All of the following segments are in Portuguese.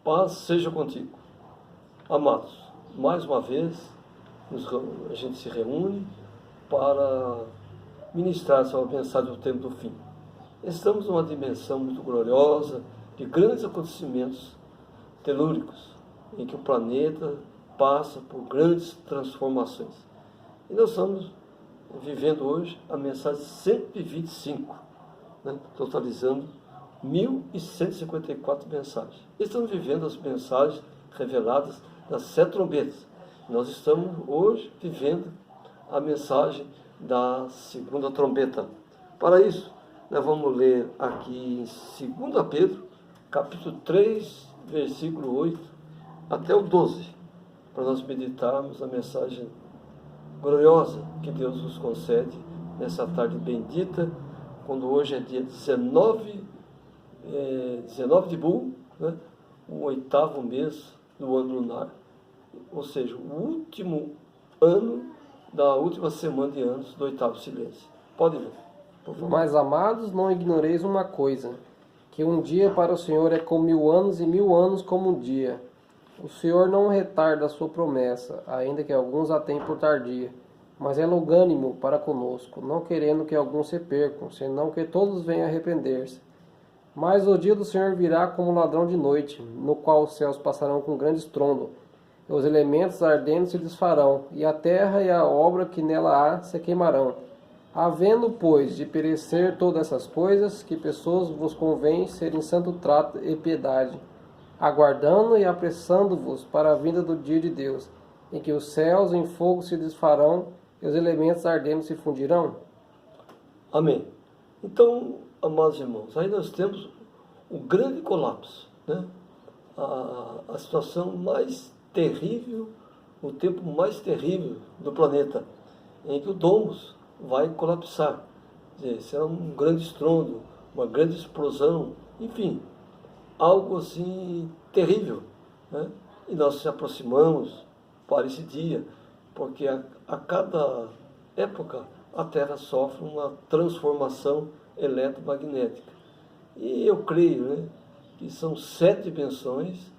Paz seja contigo. Amados, mais uma vez a gente se reúne para ministrar essa mensagem do tempo do fim. Estamos numa dimensão muito gloriosa de grandes acontecimentos telúricos, em que o planeta passa por grandes transformações. E nós estamos vivendo hoje a mensagem 125, totalizando 1154 mensagens. Estamos vivendo as mensagens reveladas das 7 trombetas. Nós estamos hoje vivendo a mensagem da 2ª trombeta. Para isso, nós vamos ler aqui em 2 Pedro, capítulo 3, versículo 8 até o 12, para nós meditarmos a mensagem gloriosa que Deus nos concede nessa tarde bendita, quando hoje é dia 19 de Bul, o 8º mês do ano lunar, ou seja, o último ano da última semana de anos do 8º silêncio. Pode ler, por favor. Mas, amados, não ignoreis uma coisa, que um dia para o Senhor é como 1000 anos, e 1000 anos como um dia. O Senhor não retarda a sua promessa, ainda que alguns a tenham por tardia, mas é longânimo para conosco, não querendo que alguns se percam, senão que todos venham a arrepender-se. Mas o dia do Senhor virá como ladrão de noite, no qual os céus passarão com grande estrondo, e os elementos ardendo se desfarão, e a terra e a obra que nela há se queimarão. Havendo, pois, de perecer todas essas coisas, que pessoas vos convém ser em santo trato e piedade, aguardando e apressando-vos para a vinda do dia de Deus, em que os céus em fogo se desfarão e os elementos ardendo se fundirão? Amém. Então, amados irmãos, aí nós temos o grande colapso, a situação mais terrível, o tempo mais terrível do planeta, em que o domus vai colapsar. Quer dizer, será um grande estrondo, uma grande explosão, enfim, algo assim terrível. E nós se aproximamos para esse dia, porque a cada época a Terra sofre uma transformação eletromagnética. E eu creio que são 7 dimensões,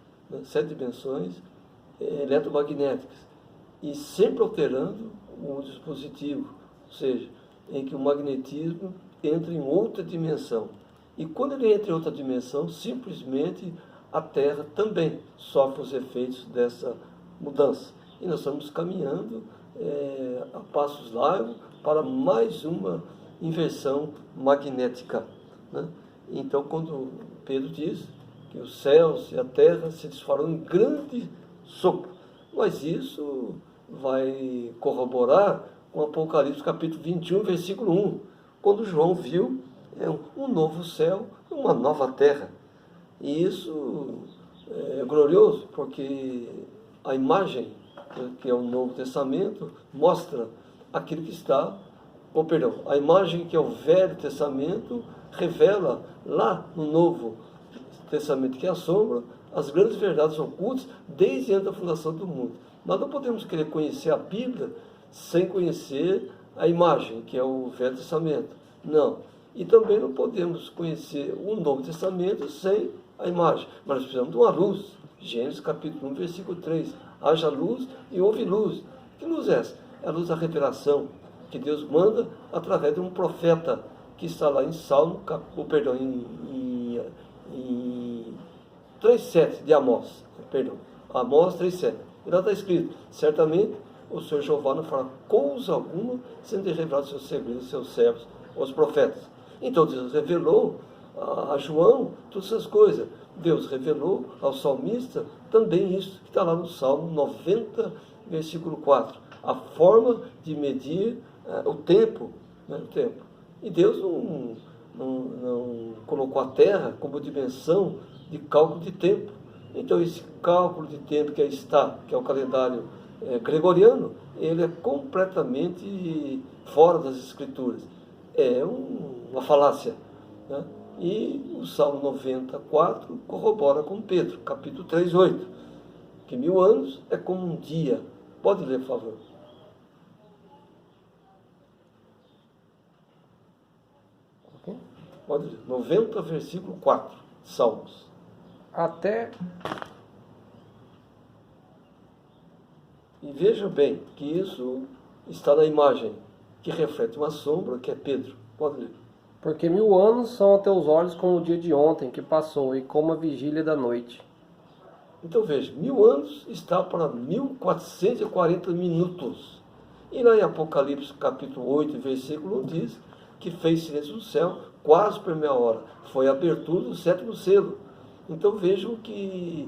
7 dimensões eletromagnéticas, e sempre alterando o dispositivo, ou seja, em que o magnetismo entra em outra dimensão. E quando ele entra em outra dimensão, simplesmente a Terra também sofre os efeitos dessa mudança. E nós estamos caminhando a passos largos para mais uma inversão magnética. Então, quando Pedro diz que os céus e a terra se desfarão em grande sopro, mas isso vai corroborar com Apocalipse capítulo 21, versículo 1, quando João viu um novo céu e uma nova terra. E isso é glorioso, porque a imagem, que é o Novo Testamento, mostra aquilo que está, a imagem que é o Velho Testamento revela lá no Novo Testamento, que é a sombra, as grandes verdades ocultas desde antes da fundação do mundo. Nós não podemos querer conhecer a Bíblia sem conhecer a imagem, que é o Velho Testamento. Não. E também não podemos conhecer o Novo Testamento sem a imagem. Mas nós precisamos de uma luz. Gênesis capítulo 1, versículo 3. Haja luz e houve luz. Que luz é essa? É a luz da revelação, que Deus manda através de um profeta, que está lá em Salmo, em 3,7 de Amós. Amós 3,7. E lá está escrito: certamente o Senhor Jeová não fará coisa alguma sem ter revelado seus segredos aos seus servos, aos profetas. Então Deus revelou a João todas essas coisas. Deus revelou ao salmista também isso, que está lá no Salmo 90, versículo 4. A forma de medir o tempo. O tempo. E Deus não colocou a Terra como dimensão de cálculo de tempo. Então esse cálculo de tempo que é o calendário gregoriano, ele é completamente fora das Escrituras. É uma falácia. E o Salmo 94 corrobora com Pedro, capítulo 3, 8, que 1000 anos é como um dia. Pode ler, por favor. Pode ler. 90, versículo 4, Salmos. Até E veja bem que isso está na imagem, que reflete uma sombra, que é Pedro. Pode ler. Porque 1000 anos são a teus olhos como o dia de ontem que passou, e como a vigília da noite. Então veja, 1000 anos está para 1440 minutos. E lá em Apocalipse capítulo 8, versículo 1 diz que fez silêncio no céu quase por meia hora. Foi a abertura do 7º selo. Então vejam que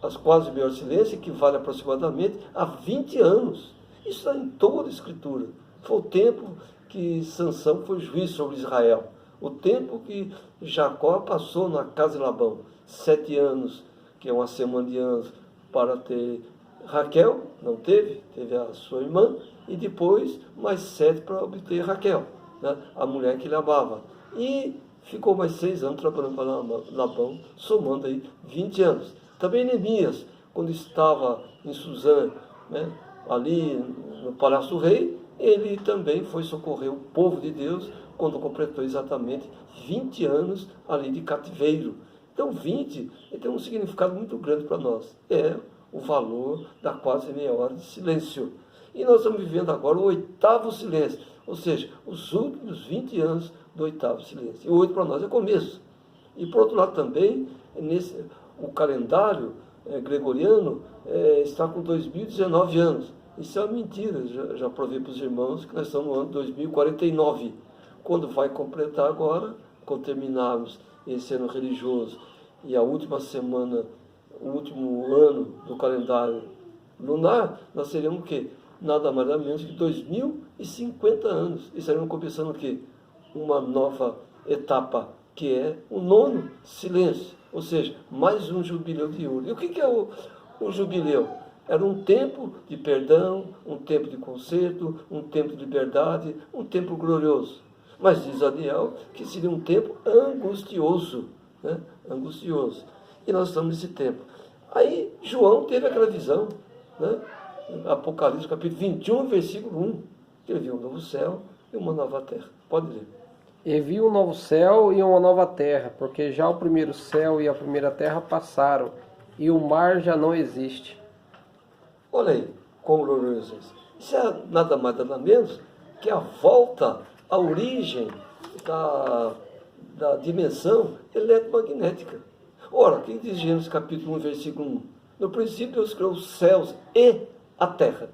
as quase meia hora de silêncio equivale aproximadamente a 20 anos. Isso está em toda a Escritura. Foi o tempo que Sansão foi juiz sobre Israel. O tempo que Jacó passou na casa de Labão. 7 anos, que é uma semana de anos, para ter Raquel, não teve, teve a sua irmã, e depois mais 7 para obter Raquel, né, a mulher que ele amava. E ficou mais 6 anos trabalhando para Labão, somando aí 20 anos. Também Neemias, quando estava em Suzã, né, ali no Palácio do Rei, ele também foi socorrer o povo de Deus quando completou exatamente 20 anos ali de cativeiro. Então 20 tem um significado muito grande para nós. É o valor da quase meia hora de silêncio. E nós estamos vivendo agora o 8º silêncio, ou seja, os últimos 20 anos do 8º silêncio. E o 8 para nós é começo. E por outro lado também, o calendário gregoriano está com 2019 anos. Isso é uma mentira, já provei para os irmãos que nós estamos no ano 2049. Quando vai completar agora, quando terminarmos esse ano religioso e a última semana, o último ano do calendário lunar, nós seríamos o quê? Nada mais nada menos que 2050 anos. E estaremos começando o quê? Uma nova etapa, que é o 9º silêncio, ou seja, mais um jubileu de ouro. E o que é o jubileu? Era um tempo de perdão, um tempo de conserto, um tempo de liberdade, um tempo glorioso. Mas diz Daniel que seria um tempo angustioso, né? Angustioso. E nós estamos nesse tempo. Aí João teve aquela visão, né? Apocalipse capítulo 21, versículo 1, que ele viu um novo céu e uma nova terra. Pode ler. E vi um novo céu e uma nova terra, porque já o primeiro céu e a primeira terra passaram, e o mar já não existe. Olha aí, como glorioso isso. Isso é nada mais nada menos que a volta à origem da dimensão eletromagnética. Ora, quem diz Gênesis capítulo 1, versículo 1? No princípio Deus criou os céus e a terra.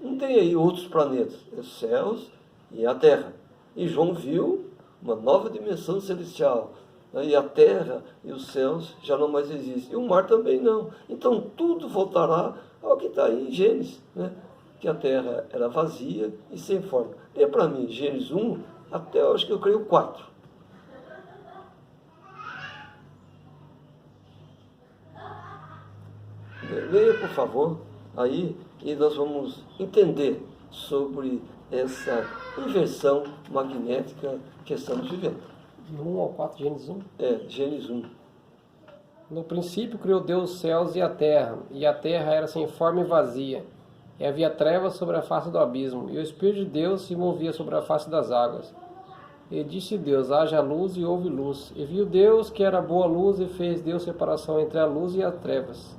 Não tem aí outros planetas, é os céus e a terra. E João viu uma nova dimensão celestial. E a terra e os céus já não mais existem. E o mar também não. Então tudo voltará ao que está aí em Gênesis, né? Que a terra era vazia e sem forma. Lê para mim, Gênesis 1, até eu acho que eu creio 4. Leia, por favor, aí, e nós vamos entender sobre essa inversão magnética que estamos vivendo. De 1 ao 4, Gênesis 1. Gênesis 1. No princípio criou Deus os céus e a terra era sem forma e vazia, e havia trevas sobre a face do abismo, e o Espírito de Deus se movia sobre a face das águas. E disse Deus, haja luz, e houve luz. E viu Deus que era boa luz, e fez Deus separação entre a luz e as trevas.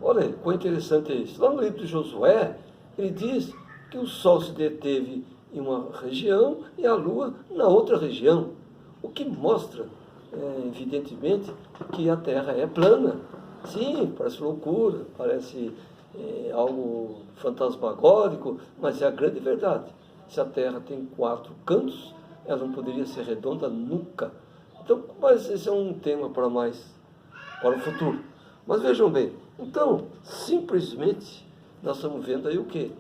Olha, quão interessante é isso. Lá no livro de Josué, ele diz que o sol se deteve em uma região e a lua na outra região. O que mostra, evidentemente, que a Terra é plana. Sim, parece loucura, parece algo fantasmagórico, mas é a grande verdade. Se a Terra tem 4 cantos, ela não poderia ser redonda nunca. Então, mas esse é um tema para o futuro. Mas vejam bem, então, simplesmente, nós estamos vendo aí o quê?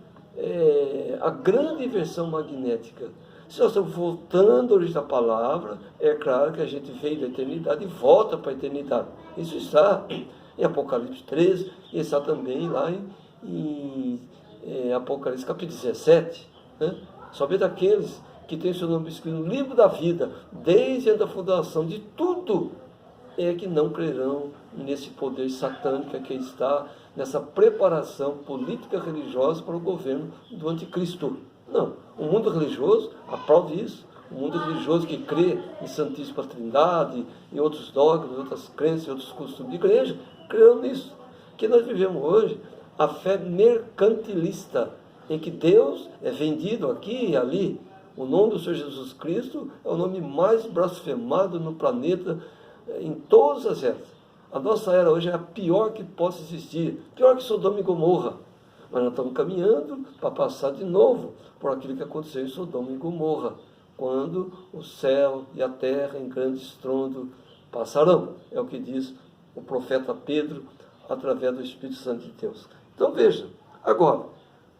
A grande inversão magnética. Se nós estamos voltando à origem da palavra, é claro que a gente veio da eternidade e volta para a eternidade. Isso está em Apocalipse 13 e está também lá em Apocalipse capítulo 17. Né? Somente aqueles que têm seu nome escrito no livro da vida, desde a fundação de tudo, é que não crerão nesse poder satânico que está nessa preparação política religiosa para o governo do anticristo. Não, o mundo religioso aprova isso. O mundo religioso que crê em Santíssima Trindade, em outros dogmas, outras crenças, outros costumes de igreja, crê nisso. Que nós vivemos hoje a fé mercantilista, em que Deus é vendido aqui e ali. O nome do Senhor Jesus Cristo é o nome mais blasfemado no planeta, em todas as eras. A nossa era hoje é a pior que possa existir, pior que Sodoma e Gomorra. Mas nós estamos caminhando para passar de novo por aquilo que aconteceu em Sodoma e Gomorra, quando o céu e a terra em grande estrondo passarão. É o que diz o profeta Pedro, através do Espírito Santo de Deus. Então veja, agora,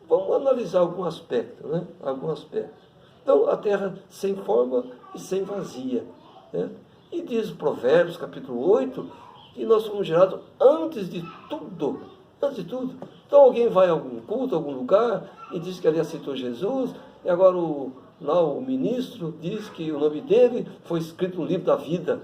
vamos analisar algum aspecto, né? Algum aspecto. Então, a terra sem forma e sem vazia, né? E diz o Provérbios, capítulo 8, que nós somos gerados antes de tudo. Antes de tudo. Então, alguém vai a algum culto, a algum lugar, e diz que ali aceitou Jesus, e agora lá o ministro diz que o nome dele foi escrito no livro da vida.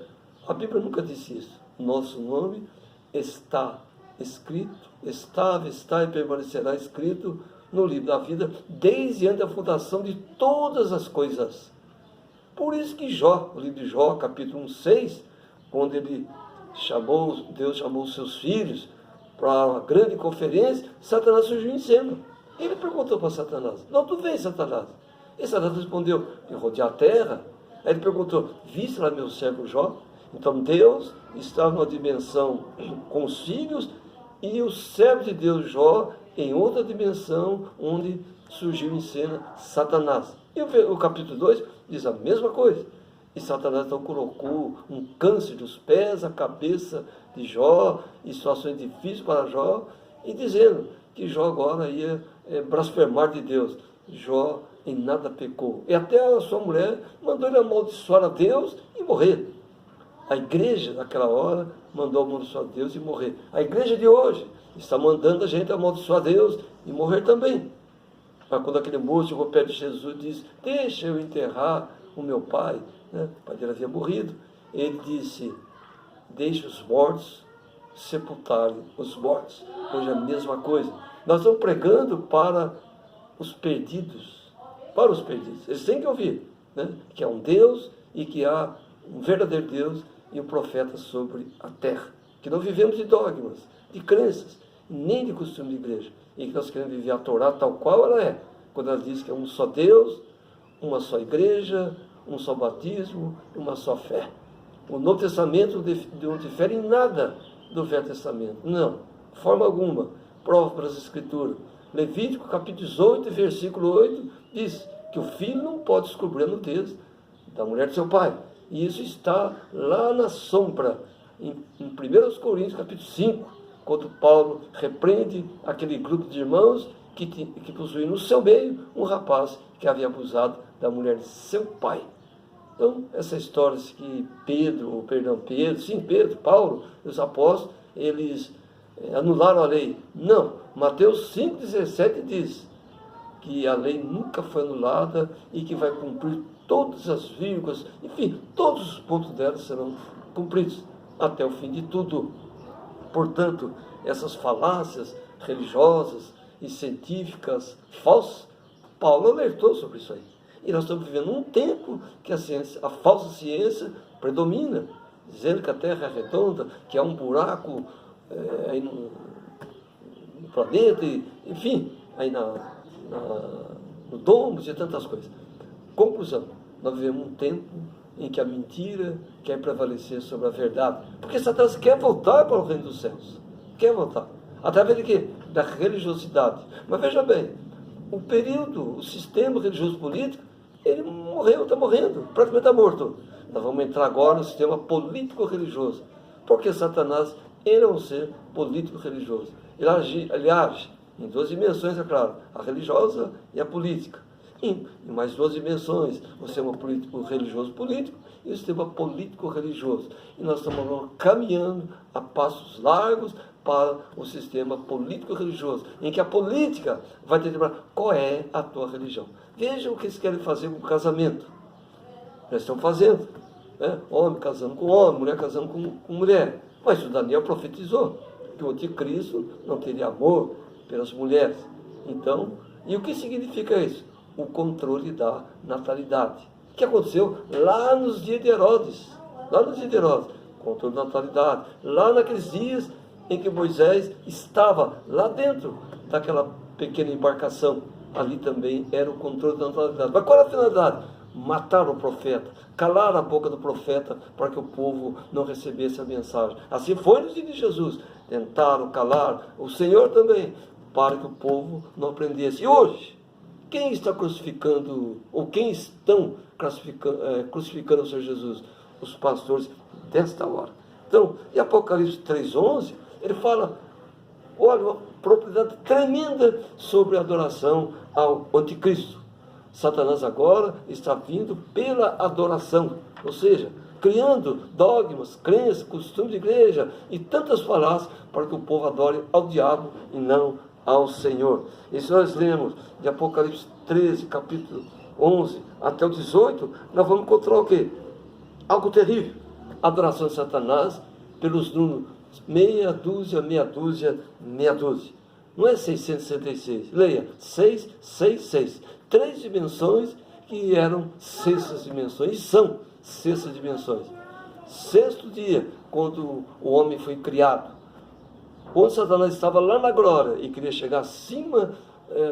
A Bíblia nunca disse isso. Nosso nome está escrito, estava, está e permanecerá escrito no livro da vida, desde antes da fundação de todas as coisas. Por isso que Jó, o livro de Jó, capítulo 1:6, quando Deus chamou os seus filhos para uma grande conferência, Satanás surgiu em cena. Ele perguntou para Satanás: "De onde tu vem, Satanás?" E Satanás respondeu: "De rodear a terra." Aí ele perguntou: "Viste lá meu servo Jó?" Então Deus estava numa dimensão com os filhos, e o servo de Deus Jó em outra dimensão, onde surgiu em cena Satanás. E o capítulo 2 diz a mesma coisa. E Satanás então colocou um câncer dos pés, a cabeça de Jó, e situações difíceis para Jó, e dizendo que Jó agora ia blasfemar de Deus. Jó em nada pecou. E até a sua mulher mandou ele amaldiçoar a Deus e morrer. A igreja, naquela hora, mandou amaldiçoar Deus e morrer. A igreja de hoje está mandando a gente amaldiçoar Deus e morrer também. Mas quando aquele moço chegou perto de Jesus e disse: "Deixa eu enterrar o meu pai", né? O pai dele havia morrido. Ele disse: "Deixa os mortos sepultarem os mortos." Hoje é a mesma coisa. Nós estamos pregando para os perdidos. Para os perdidos. Eles têm que ouvir, né? Que há um Deus e que há um verdadeiro Deus e um profeta sobre a terra. Que não vivemos de dogmas, de crenças, nem de costume de igreja. E que nós queremos viver a Torá tal qual ela é. Quando ela diz que é um só Deus, uma só igreja, um só batismo, uma só fé. O Novo Testamento não difere em nada do Velho Testamento. Não, de forma alguma. Prova para as Escrituras. Levítico, capítulo 18, versículo 8, diz que o filho não pode descobrir a nudez da mulher de seu pai. E isso está lá na sombra, em 1 Coríntios, capítulo 5, quando Paulo repreende aquele grupo de irmãos que possuía no seu meio um rapaz que havia abusado da mulher de seu pai. Então, essa história de que Pedro, Paulo, os apóstolos, eles anularam a lei. Não, Mateus 5,17 diz que a lei nunca foi anulada e que vai cumprir todas as vírgulas, enfim, todos os pontos dela serão cumpridos até o fim de tudo. Portanto, essas falácias religiosas e científicas falsas, Paulo alertou sobre isso aí. E nós estamos vivendo um tempo que a falsa ciência predomina, dizendo que a Terra é redonda, que há um buraco aí no planeta, enfim, aí no domo e tantas coisas. Conclusão: nós vivemos um tempo em que a mentira quer prevalecer sobre a verdade, porque Satanás quer voltar para o reino dos céus, quer voltar, através de quê? Da religiosidade. Mas veja bem, o sistema religioso político, ele morreu, está morrendo, praticamente está morto. Nós vamos entrar agora no sistema político-religioso, porque Satanás, ele é um ser político-religioso. Ele age em duas dimensões, é claro, a religiosa e a política. Em mais duas dimensões, o sistema político-religioso político e o sistema político-religioso. E nós estamos caminhando a passos largos para o sistema político-religioso, em que a política vai determinar qual é a tua religião. Vejam o que eles querem fazer com o casamento. Eles estão fazendo, né? Homem casando com homem, mulher casando com mulher. Mas o Daniel profetizou que o anticristo não teria amor pelas mulheres. Então, e o que significa isso? O controle da natalidade. O que aconteceu lá nos dias de Herodes? Lá nos dias de Herodes. Controle da natalidade. Lá naqueles dias em que Moisés estava lá dentro daquela pequena embarcação. Ali também era o controle da naturalidade. Mas qual era a finalidade? Matar o profeta, calar a boca do profeta para que o povo não recebesse a mensagem. Assim foi nos dias de Jesus. Tentaram calar o Senhor também, para que o povo não aprendesse. E hoje, quem está crucificando, ou quem estão crucificando o Senhor Jesus? Os pastores desta hora. Então, em Apocalipse 3,11, ele fala, olha, uma propriedade tremenda sobre a adoração ao anticristo. Satanás agora está vindo pela adoração, ou seja, criando dogmas, crenças, costumes de igreja e tantas falácias para que o povo adore ao diabo e não ao Senhor. E se nós lemos de Apocalipse 13, capítulo 11 até o 18, nós vamos encontrar o quê? Algo terrível. Adoração de Satanás pelos números meia dúzia, meia dúzia, meia dúzia. Não é 666. Leia, 666. 3 dimensões que eram sextas dimensões. E são sextas dimensões. Sexto dia, quando o homem foi criado. Quando Satanás estava lá na glória e queria chegar acima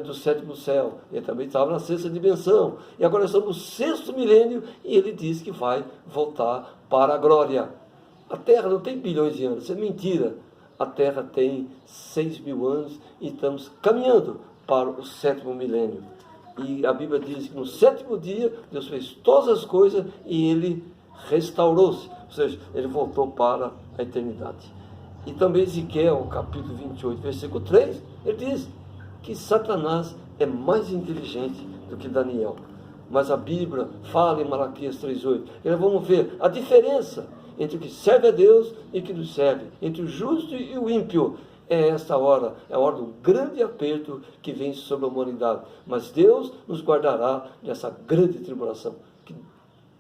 do sétimo céu, ele também estava na sexta dimensão. E agora estamos no sexto milênio e ele diz que vai voltar para a glória. A Terra não tem bilhões de anos, isso é mentira. A Terra tem 6.000 anos e estamos caminhando para o sétimo milênio. E a Bíblia diz que no sétimo dia Deus fez todas as coisas e ele restaurou-se, ou seja, ele voltou para a eternidade. E também Ezequiel, capítulo 28, versículo 3, ele diz que Satanás é mais inteligente do que Daniel. Mas a Bíblia fala em Malaquias 3,8. E nós vamos ver a diferença entre o que serve a Deus e o que não serve, entre o justo e o ímpio. É esta hora, é a hora do grande aperto que vem sobre a humanidade. Mas Deus nos guardará dessa grande tribulação, que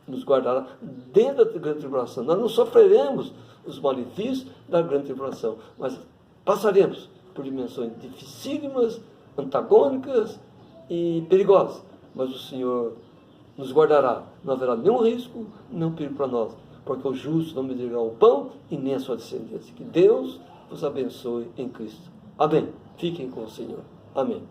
nos guardará dentro da grande tribulação. Nós não sofreremos os malefícios da grande tribulação, mas passaremos por dimensões dificílimas, antagônicas e perigosas. Mas o Senhor nos guardará, não haverá nenhum risco, nenhum perigo para nós, porque o justo não medirá o pão e nem a sua descendência. Que Deus vos abençoe em Cristo. Amém. Fiquem com o Senhor. Amém.